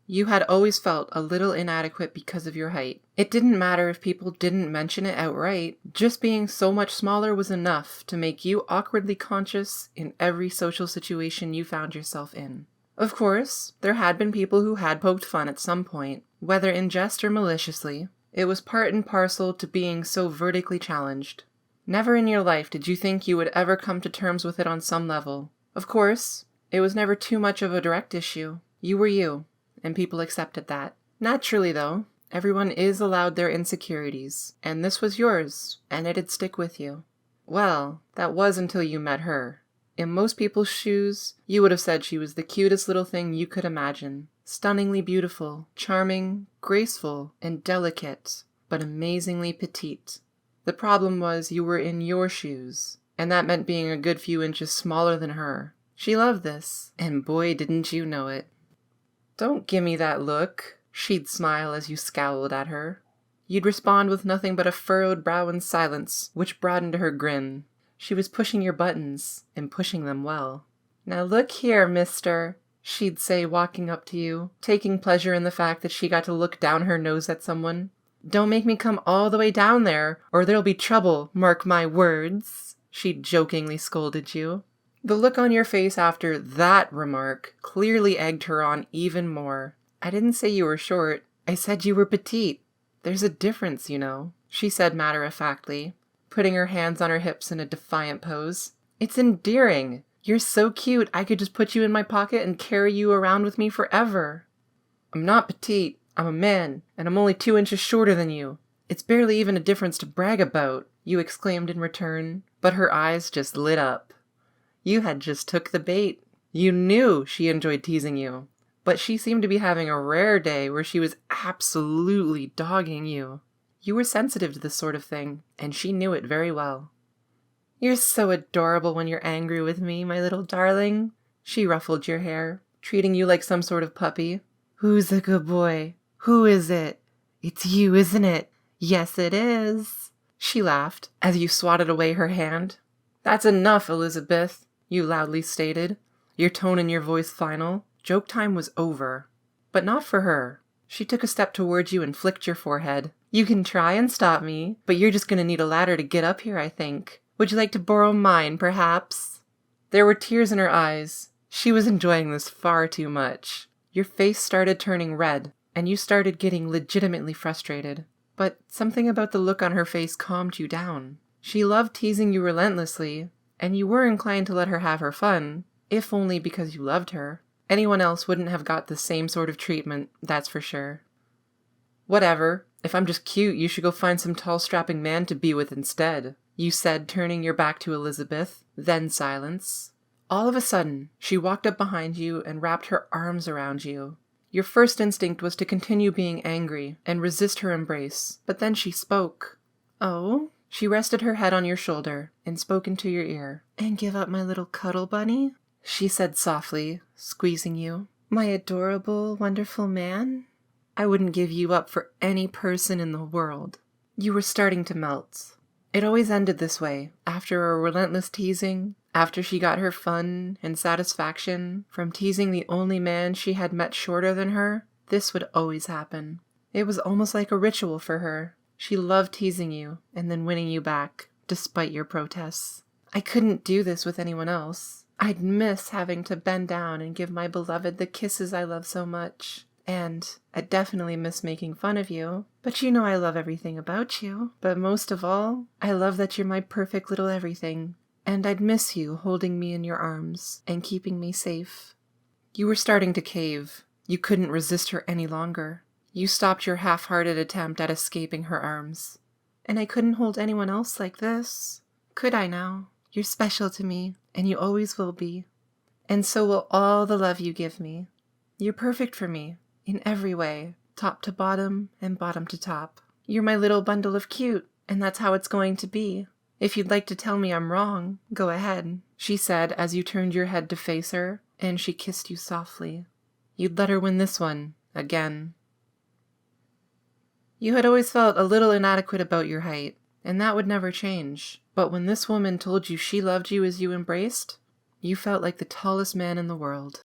You had always felt a little inadequate because of your height. It didn't matter if people didn't mention it outright. Just being so much smaller was enough to make you awkwardly conscious in every social situation you found yourself in. Of course, there had been people who had poked fun at some point, whether in jest or maliciously. It was part and parcel to being so vertically challenged. Never in your life did you think you would ever come to terms with it on some level. Of course, it was never too much of a direct issue. You were you. And people accepted that. Naturally, though, everyone is allowed their insecurities, and this was yours, and it'd stick with you. Well, that was until you met her. In most people's shoes, you would have said she was the cutest little thing you could imagine. Stunningly beautiful, charming, graceful, and delicate, but amazingly petite. The problem was you were in your shoes, and that meant being a good few inches smaller than her. She loved this, and boy didn't you know it. "Don't gimme that look," she'd smile as you scowled at her. You'd respond with nothing but a furrowed brow and silence, which broadened her grin. She was pushing your buttons, and pushing them well. "Now look here, mister," she'd say, walking up to you, taking pleasure in the fact that she got to look down her nose at someone. "Don't make me come all the way down there, or there'll be trouble, mark my words," she'd jokingly scolded you. The look on your face after that remark clearly egged her on even more. "I didn't say you were short. I said you were petite. There's a difference, you know," she said matter-of-factly, putting her hands on her hips in a defiant pose. "It's endearing. You're so cute I could just put you in my pocket and carry you around with me forever." "I'm not petite. I'm a man, and I'm only 2 inches shorter than you. It's barely even a difference to brag about," you exclaimed in return, but her eyes just lit up. You had just took the bait. You knew she enjoyed teasing you, but she seemed to be having a rare day where she was absolutely dogging you. You were sensitive to this sort of thing, and she knew it very well. "You're so adorable when you're angry with me, my little darling." She ruffled your hair, treating you like some sort of puppy. "Who's a good boy? Who is it? It's you, isn't it? Yes, it is." She laughed as you swatted away her hand. "That's enough, Elizabeth," you loudly stated, your tone and your voice final. Joke time was over. But not for her. She took a step towards you and flicked your forehead. "You can try and stop me, but you're just going to need a ladder to get up here, I think. Would you like to borrow mine, perhaps?" There were tears in her eyes. She was enjoying this far too much. Your face started turning red, and you started getting legitimately frustrated. But something about the look on her face calmed you down. She loved teasing you relentlessly, and you were inclined to let her have her fun, if only because you loved her. Anyone else wouldn't have got the same sort of treatment, that's for sure. "Whatever. If I'm just cute, you should go find some tall, strapping man to be with instead," you said, turning your back to Elizabeth, then silence. All of a sudden, she walked up behind you and wrapped her arms around you. Your first instinct was to continue being angry and resist her embrace, but then she spoke. "Oh?" She rested her head on your shoulder and spoke into your ear. "And give up my little cuddle bunny?" she said softly, squeezing you. "My adorable, wonderful man? I wouldn't give you up for any person in the world." You were starting to melt. It always ended this way, after a relentless teasing, after she got her fun and satisfaction from teasing the only man she had met shorter than her. This would always happen. It was almost like a ritual for her. She loved teasing you and then winning you back, despite your protests. "I couldn't do this with anyone else. I'd miss having to bend down and give my beloved the kisses I love so much. And I'd definitely miss making fun of you. But you know I love everything about you. But most of all, I love that you're my perfect little everything. And I'd miss you holding me in your arms and keeping me safe." You were starting to cave. You couldn't resist her any longer. You stopped your half-hearted attempt at escaping her arms. "And I couldn't hold anyone else like this. Could I now? You're special to me, and you always will be. And so will all the love you give me. You're perfect for me, in every way, top to bottom and bottom to top. You're my little bundle of cute, and that's how it's going to be. If you'd like to tell me I'm wrong, go ahead," she said as you turned your head to face her, and she kissed you softly. You'd let her win this one, again. You had always felt a little inadequate about your height, and that would never change. But when this woman told you she loved you as you embraced, you felt like the tallest man in the world.